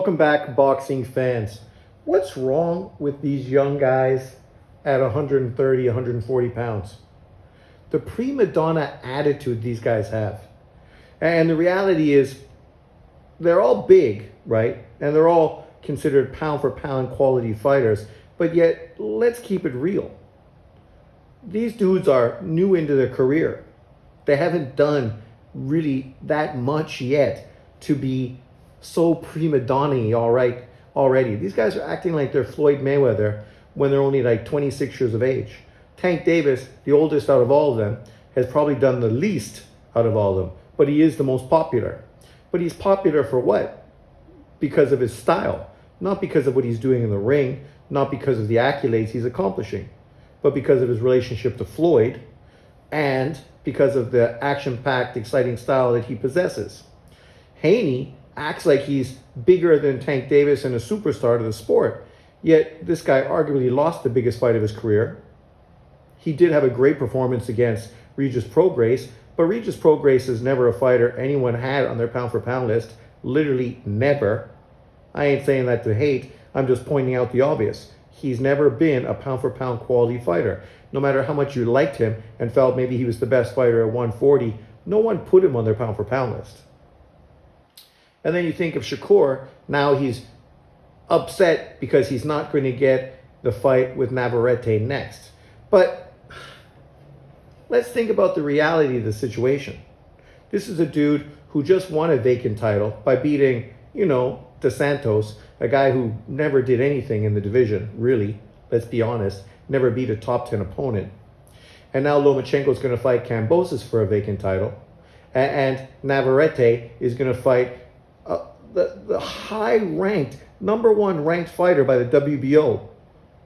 Welcome back, boxing fans. What's wrong with these young guys at 130, 140 pounds? The prima donna attitude these guys have. And the reality is, they're all big, right? And they're all considered pound for pound quality fighters. But yet, let's keep it real. These dudes are new into their career. They haven't done really that much yet to be so prima donna already. These guys are acting like they're Floyd Mayweather when they're only like 26 years of age. Tank Davis, the oldest out of all of them, has probably done the least out of all of them, but he is the most popular. But he's popular for what? Because of his style, not because of what he's doing in the ring, not because of the accolades he's accomplishing, but because of his relationship to Floyd and because of the action-packed, exciting style that he possesses. Haney acts like he's bigger than Tank Davis and a superstar to the sport. Yet this guy arguably lost the biggest fight of his career. He did have a great performance against Regis Prograis, but Regis Prograis is never a fighter anyone had on their pound-for-pound list. Literally never. I ain't saying that to hate. I'm just pointing out the obvious. He's never been a pound-for-pound quality fighter. No matter how much you liked him and felt maybe he was the best fighter at 140, no one put him on their pound-for-pound list. And then you think of Shakur, now he's upset because he's not going to get the fight with Navarrete next. But let's think about the reality of the situation. This is a dude who just won a vacant title by beating, Dos Santos, a guy who never did anything in the division, really, let's be honest, never beat a top 10 opponent. And now Lomachenko's going to fight Kambosos for a vacant title. And Navarrete is going to fight the high-ranked, number one ranked fighter by the WBO,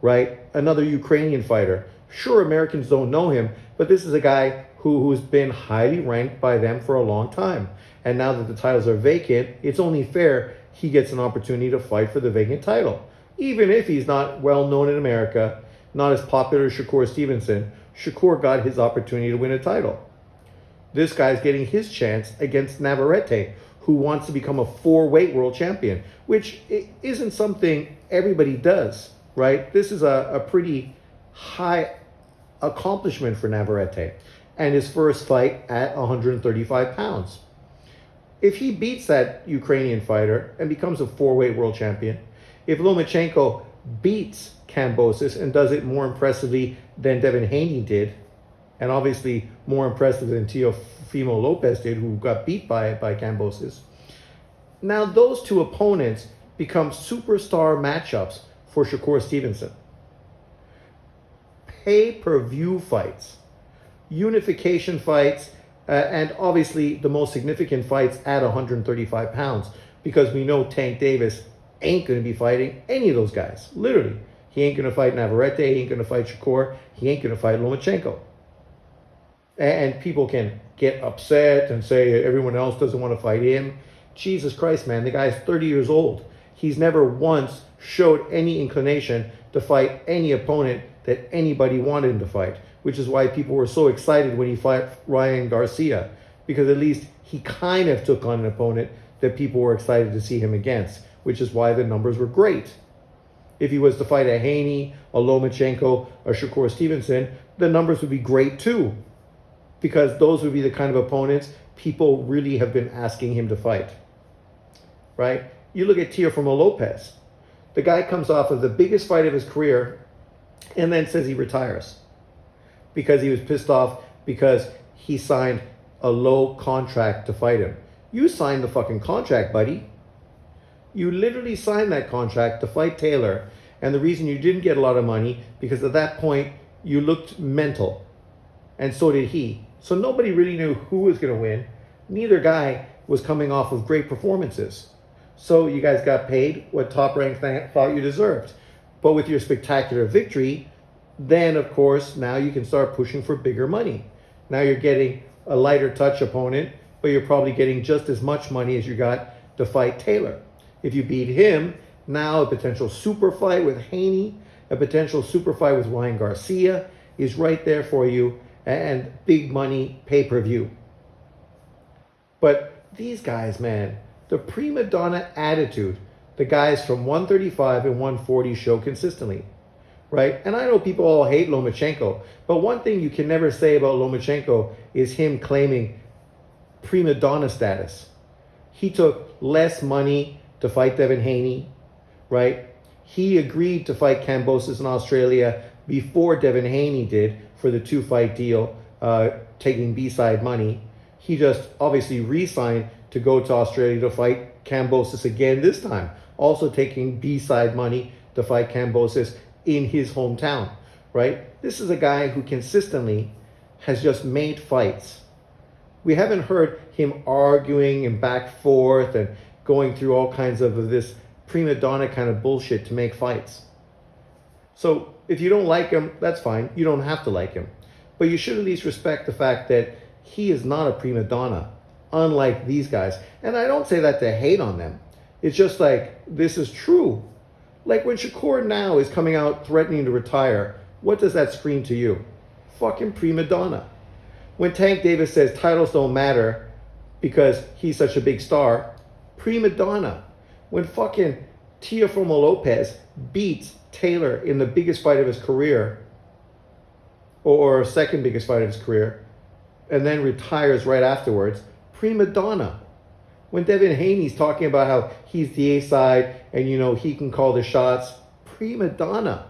right? Another Ukrainian fighter. Sure, Americans don't know him, but this is a guy who's been highly ranked by them for a long time. And now that the titles are vacant, it's only fair he gets an opportunity to fight for the vacant title. Even if he's not well known in America, not as popular as Shakur Stevenson, Shakur got his opportunity to win a title. This guy's getting his chance against Navarrete, who wants to become a four-weight world champion, which isn't something everybody does, right? This is a pretty high accomplishment for Navarrete and his first fight at 135 pounds. If he beats that Ukrainian fighter and becomes a four-weight world champion, if Lomachenko beats Kambosos and does it more impressively than Devin Haney did, and obviously more impressive than Teofimo Lopez did, who got beat by Kambosos. Now those two opponents become superstar matchups for Shakur Stevenson. Pay-per-view fights, unification fights, and obviously the most significant fights at 135 pounds, because we know Tank Davis ain't going to be fighting any of those guys. Literally. He ain't going to fight Navarrete, he ain't going to fight Shakur, he ain't going to fight Lomachenko. And people can get upset and say everyone else doesn't want to fight him. Jesus Christ, man, the guy's 30 years old. He's never once showed any inclination to fight any opponent that anybody wanted him to fight, which is why people were so excited when he fought Ryan Garcia, because at least he kind of took on an opponent that people were excited to see him against, which is why the numbers were great. If he was to fight a Haney, a Lomachenko, or Shakur Stevenson, the numbers would be great too, because those would be the kind of opponents people really have been asking him to fight, right? You look at Teofimo Lopez. The guy comes off of the biggest fight of his career and then says he retires because he was pissed off because he signed a low contract to fight him. You signed the fucking contract, buddy. You literally signed that contract to fight Taylor, and the reason you didn't get a lot of money, because at that point you looked mental, and so did he. So nobody really knew who was going to win. Neither guy was coming off of great performances. So you guys got paid what Top Rank thought you deserved. But with your spectacular victory, then of course, now you can start pushing for bigger money. Now you're getting a lighter touch opponent, but you're probably getting just as much money as you got to fight Taylor. If you beat him, now a potential super fight with Haney, a potential super fight with Ryan Garcia is right there for you, and big money pay-per-view. But these guys, man, the prima donna attitude the guys from 135 and 140 show consistently, right? And I know people all hate Lomachenko, but one thing you can never say about Lomachenko is him claiming prima donna status. He took less money to fight Devin Haney, right? He agreed to fight Kambosos in Australia before Devin Haney did for the 2-fight deal, taking B-side money. He just obviously re-signed to go to Australia to fight Kambosos again this time, also taking B-side money to fight Kambosos in his hometown, right? This is a guy who consistently has just made fights. We haven't heard him arguing and back forth and going through all kinds of this prima donna kind of bullshit to make fights. So if you don't like him, that's fine. You don't have to like him. But you should at least respect the fact that he is not a prima donna, unlike these guys. And I don't say that to hate on them. It's just like, this is true. Like when Shakur now is coming out threatening to retire, what does that scream to you? Fucking prima donna. When Tank Davis says titles don't matter because he's such a big star, prima donna. When fucking Teofimo Lopez beats Taylor in the biggest fight of his career, or second biggest fight of his career, and then retires right afterwards, prima donna. When Devin Haney's talking about how he's the A-side and, you know, he can call the shots, prima donna.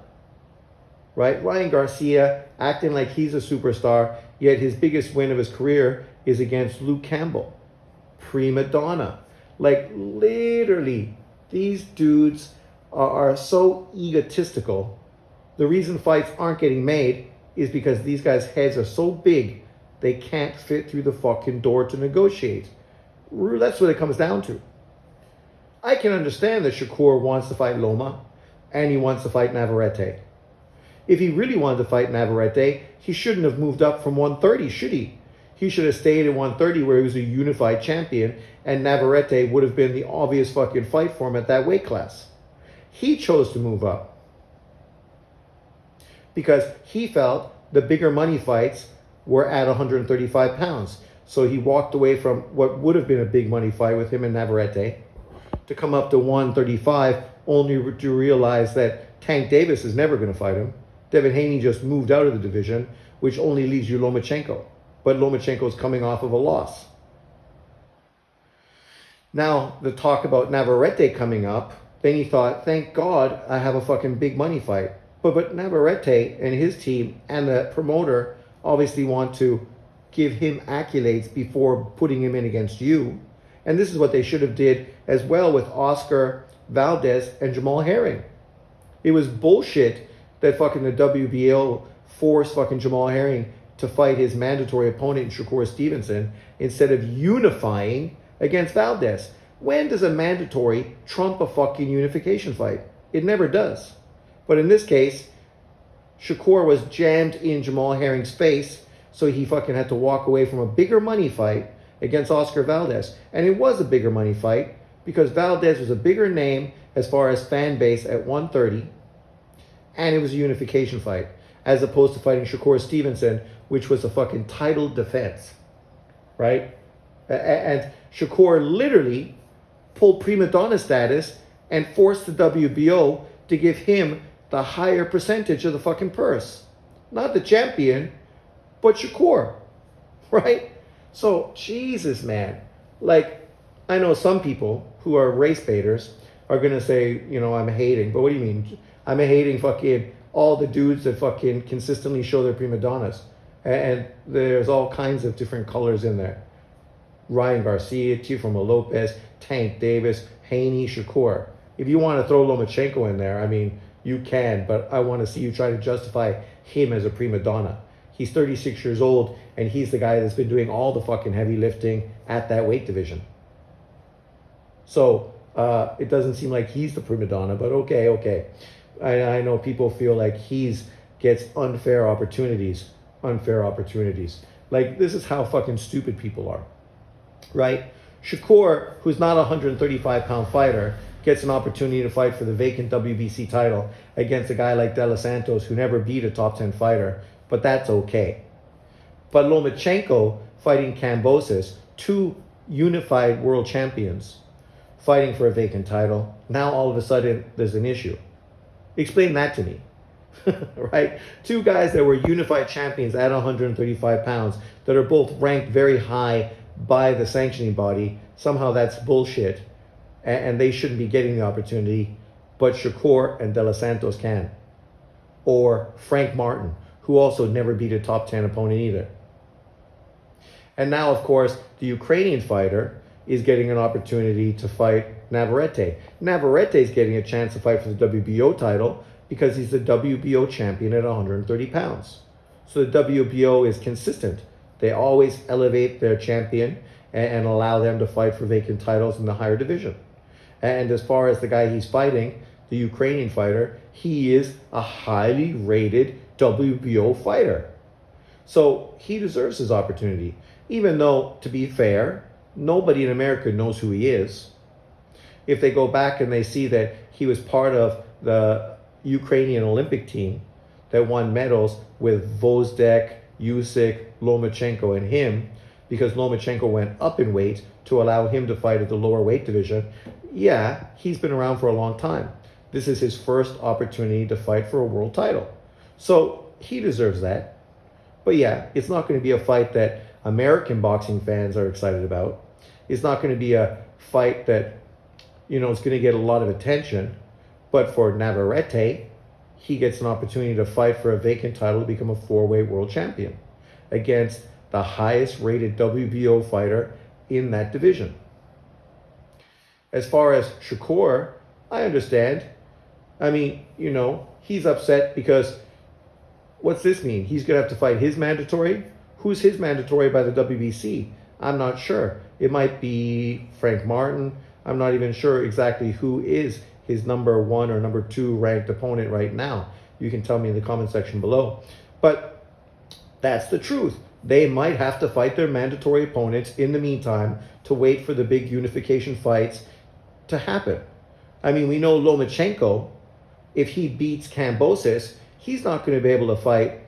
Right? Ryan Garcia acting like he's a superstar, yet his biggest win of his career is against Luke Campbell. Prima donna. Like literally, these dudes are so egotistical. The reason fights aren't getting made is because these guys' heads are so big, they can't fit through the fucking door to negotiate. That's what it comes down to. I can understand that Shakur wants to fight Loma and he wants to fight Navarrete. If he really wanted to fight Navarrete, he shouldn't have moved up from 130, should he? He should have stayed at 130 where he was a unified champion, and Navarrete would have been the obvious fucking fight for him at that weight class. He chose to move up because he felt the bigger money fights were at 135 pounds. So he walked away from what would have been a big money fight with him and Navarrete to come up to 135, only to realize that Tank Davis is never going to fight him. Devin Haney just moved out of the division, which only leaves you Lomachenko. But Lomachenko is coming off of a loss. Now, the talk about Navarrete coming up, then he thought, thank God I have a fucking big money fight. But Navarrete and his team and the promoter obviously want to give him accolades before putting him in against you. And this is what they should have did as well with Oscar Valdez and Jamal Herring. It was bullshit that fucking the WBO forced fucking Jamal Herring to fight his mandatory opponent, Shakur Stevenson, instead of unifying against Valdez. When does a mandatory trump a fucking unification fight? It never does. But in this case, Shakur was jammed in Jamal Herring's face, so he fucking had to walk away from a bigger money fight against Oscar Valdez. And it was a bigger money fight because Valdez was a bigger name as far as fan base at 130, and it was a unification fight, as opposed to fighting Shakur Stevenson, which was a fucking title defense, right? And Shakur literally pulled prima donna status and forced the WBO to give him the higher percentage of the fucking purse. Not the champion, but Shakur, right? So, Jesus, man. Like, I know some people who are race baiters are going to say, you know, I'm hating. But what do you mean? I'm hating fucking all the dudes that fucking consistently show their prima donnas. And there's all kinds of different colors in there. Ryan Garcia, Teofimo Lopez, Tank Davis, Haney, Shakur. If you want to throw Lomachenko in there, I mean, you can, but I want to see you try to justify him as a prima donna. He's 36 years old, and he's the guy that's been doing all the fucking heavy lifting at that weight division. So it doesn't seem like he's the prima donna, but okay. I know people feel like he's gets unfair opportunities. Like, this is how fucking stupid people are, right? Shakur, who's not a 135-pound fighter, gets an opportunity to fight for the vacant WBC title against a guy like De Los Santos, who never beat a top 10 fighter, but that's okay. But Lomachenko fighting Kambosos, two unified world champions, fighting for a vacant title. Now all of a sudden there's an issue. Explain that to me. Right? Two guys that were unified champions at 135 pounds that are both ranked very high by the sanctioning body. Somehow that's bullshit, and they shouldn't be getting the opportunity, but Shakur and De Los Santos can. Or Frank Martin, who also never beat a top 10 opponent either. And now, of course, the Ukrainian fighter is getting an opportunity to fight Navarrete. Navarrete is getting a chance to fight for the WBO title because he's the WBO champion at 130 pounds. So the WBO is consistent. They always elevate their champion and allow them to fight for vacant titles in the higher division. And as far as the guy he's fighting, the Ukrainian fighter, he is a highly rated WBO fighter. So he deserves his opportunity, even though, to be fair, nobody in America knows who he is. If they go back and they see that he was part of the Ukrainian Olympic team that won medals with Vozdek, Usyk, Lomachenko, and him, because Lomachenko went up in weight to allow him to fight at the lower weight division, yeah, he's been around for a long time. This is his first opportunity to fight for a world title. So he deserves that. But yeah, it's not going to be a fight that American boxing fans are excited about. It's not going to be a fight that, is going to get a lot of attention. But for Navarrete, he gets an opportunity to fight for a vacant title to become a four-weight world champion against the highest rated WBO fighter in that division. As far as Shakur, I understand. I mean, he's upset because what's this mean? He's going to have to fight his mandatory? Who's his mandatory by the WBC? I'm not sure. It might be Frank Martin. I'm not even sure exactly who is his number 1 or number 2 ranked opponent right now. You can tell me in the comment section below. But that's the truth. They might have to fight their mandatory opponents in the meantime to wait for the big unification fights to happen. I mean, we know Lomachenko, if he beats Kambosos, he's not going to be able to fight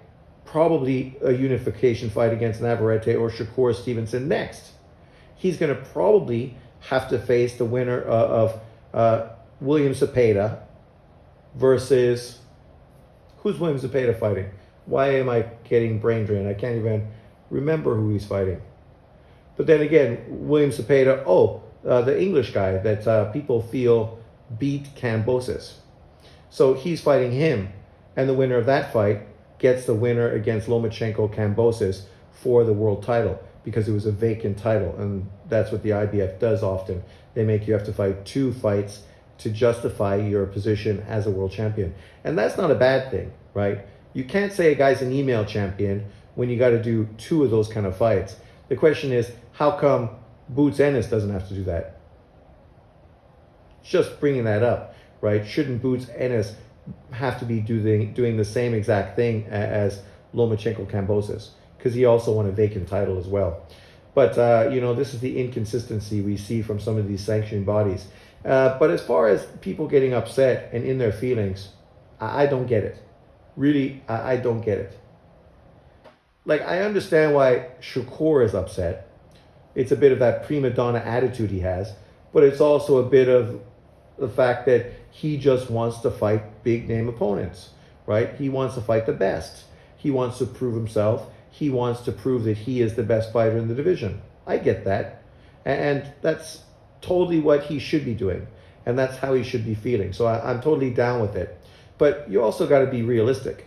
probably a unification fight against Navarrete or Shakur Stevenson next. He's going to probably have to face the winner of William Zepeda versus... Who's William Zepeda fighting? Why am I getting brain drain? I can't even remember who he's fighting. But then again, William Zepeda, the English guy that people feel beat Kambosos. So he's fighting him, and the winner of that fight gets the winner against Lomachenko Kambosos for the world title, because it was a vacant title, and that's what the IBF does often. They make you have to fight 2 fights to justify your position as a world champion. And that's not a bad thing, right? You can't say a guy's an email champion when you got to do 2 of those kind of fights. The question is, how come Boots Ennis doesn't have to do that? Just bringing that up, right? Shouldn't Boots Ennis have to be doing the same exact thing as Lomachenko Kambosos? Because he also won a vacant title as well. But, this is the inconsistency we see from some of these sanctioning bodies. But as far as people getting upset and in their feelings, I don't get it. Really, I don't get it. Like, I understand why Shakur is upset. It's a bit of that prima donna attitude he has, but it's also a bit of the fact that he just wants to fight big name opponents, right? He wants to fight the best. He wants to prove himself. He wants to prove that he is the best fighter in the division. I get that. And that's totally what he should be doing. And that's how he should be feeling. So I'm totally down with it. But you also got to be realistic.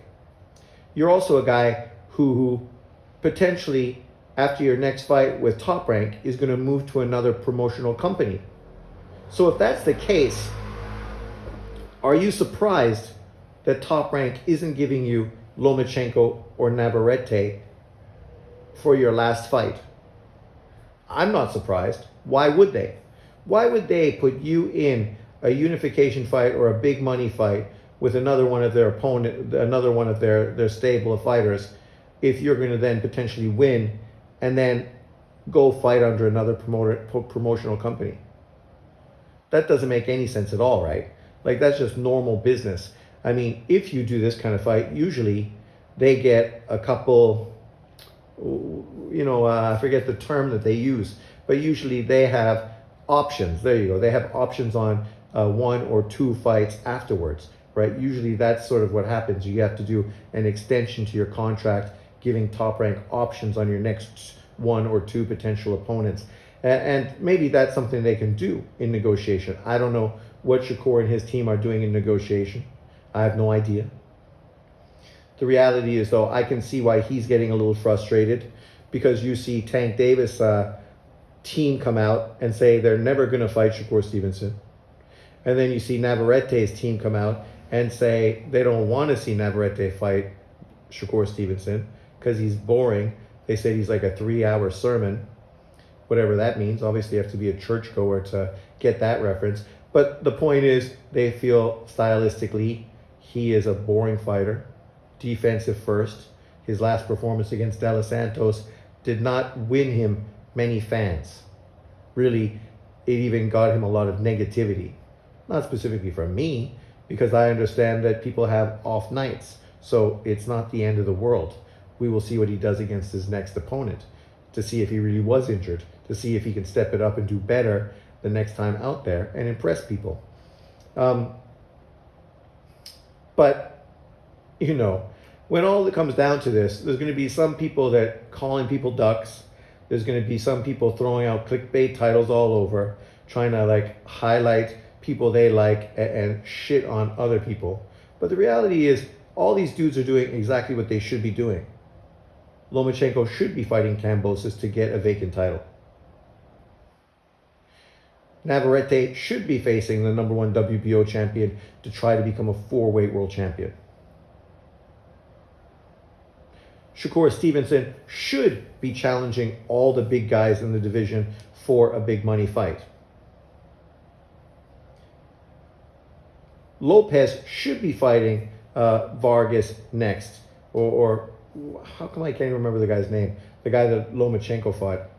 You're also a guy who potentially, after your next fight with Top Rank, is going to move to another promotional company. So if that's the case, are you surprised that Top Rank isn't giving you Lomachenko or Navarrete for your last fight? I'm not surprised. Why would they? Why would they put you in a unification fight or a big money fight with another one of their opponent, another one of their stable of fighters, if you're going to then potentially win and then go fight under another promotional company? That doesn't make any sense at all, right? Like, that's just normal business. I mean, if you do this kind of fight, usually they get a couple, I forget the term that they use, but usually they have options. There you go. They have options on 1 or 2 fights afterwards, right? Usually that's sort of what happens. You have to do an extension to your contract, giving Top Rank options on your next 1 or 2 potential opponents. And maybe that's something they can do in negotiation. I don't know what Shakur and his team are doing in negotiation. I have no idea. The reality is, though, I can see why he's getting a little frustrated, because you see Tank Davis' team come out and say they're never going to fight Shakur Stevenson. And then you see Navarrete's team come out and say they don't want to see Navarrete fight Shakur Stevenson because he's boring. They said he's like a 3-hour sermon, whatever that means. Obviously, you have to be a churchgoer to get that reference. But the point is, they feel stylistically he is a boring fighter, defensive first. His last performance against De Los Santos did not win him many fans. Really, it even got him a lot of negativity. Not specifically from me, because I understand that people have off nights. So it's not the end of the world. We will see what he does against his next opponent, to see if he really was injured, to see if he can step it up and do better the next time out there and impress people. But, you know, when all it comes down to this, there's going to be some people that calling people ducks. There's going to be some people throwing out clickbait titles all over, trying to like highlight people they like and shit on other people. But the reality is, all these dudes are doing exactly what they should be doing. Lomachenko should be fighting Kambosos to get a vacant title. Navarrete should be facing the #1 WBO champion to try to become a 4-weight world champion. Shakur Stevenson should be challenging all the big guys in the division for a big money fight. Lopez should be fighting Vargas next. Or how come I can't even remember the guy's name? The guy that Lomachenko fought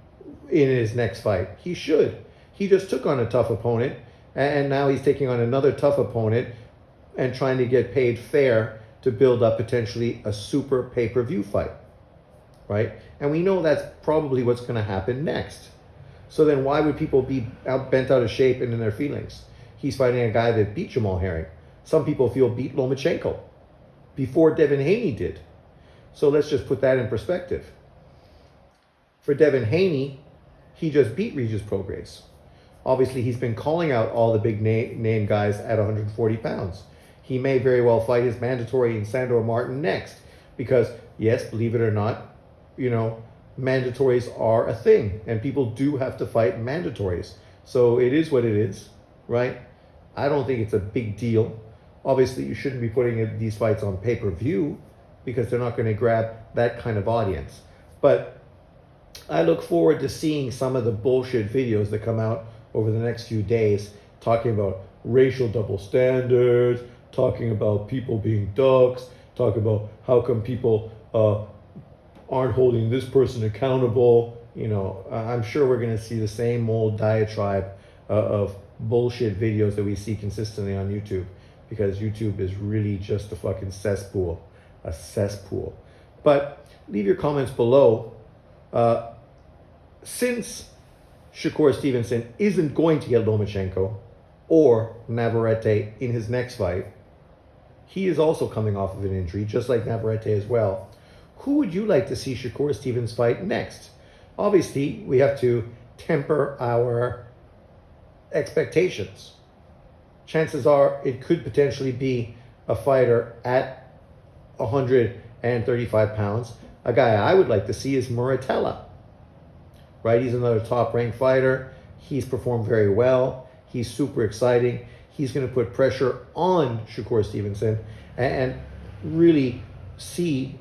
in his next fight. He should. He just took on a tough opponent, and now he's taking on another tough opponent and trying to get paid fair to build up potentially a super pay-per-view fight, right? And we know that's probably what's going to happen next. So then why would people be bent out of shape and in their feelings? He's fighting a guy that beat Jamal Herring. Some people feel beat Lomachenko before Devin Haney did. So let's just put that in perspective. For Devin Haney, he just beat Regis Prograis. Obviously, he's been calling out all the big name guys at 140 pounds. He may very well fight his mandatory in Sandor Martin next, because yes, believe it or not, you know, mandatories are a thing, and people do have to fight mandatories. So it is what it is, right? I don't think it's a big deal. Obviously, you shouldn't be putting these fights on pay-per-view because they're not going to grab that kind of audience. But I look forward to seeing some of the bullshit videos that come out over the next few days, talking about racial double standards, talking about people being ducks, talking about how come people aren't holding this person accountable. You know, I'm sure we're going to see the same old diatribe of bullshit videos that we see consistently on YouTube, because YouTube is really just a fucking cesspool, a cesspool. But leave your comments below. Since Shakur Stevenson isn't going to get Lomachenko or Navarrete in his next fight, he is also coming off of an injury, just like Navarrete as well. Who would you like to see Shakur Stevenson fight next? Obviously, we have to temper our expectations. Chances are it could potentially be a fighter at 135 pounds. A guy I would like to see is Muratella. Right? He's another top-ranked fighter. He's performed very well. He's super exciting. He's going to put pressure on Shakur Stevenson and really see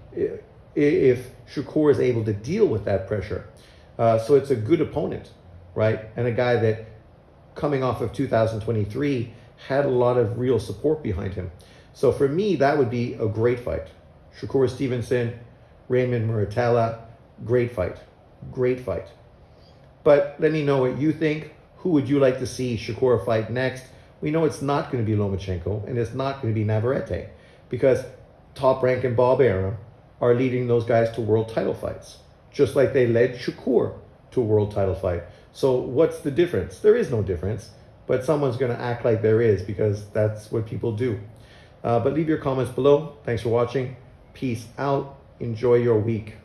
if Shakur is able to deal with that pressure. So it's a good opponent, right? And a guy that, coming off of 2023, had a lot of real support behind him. So for me, that would be a great fight. Shakur Stevenson, Raymond Muratella, great fight. Great fight. But let me know what you think. Who would you like to see Shakur fight next? We know it's not going to be Lomachenko, and it's not going to be Navarrete, because Top Rank and Bob Arum are leading those guys to world title fights, just like they led Shakur to a world title fight. So what's the difference? There is no difference, but someone's going to act like there is because that's what people do. But leave your comments below. Thanks for watching. Peace out. Enjoy your week.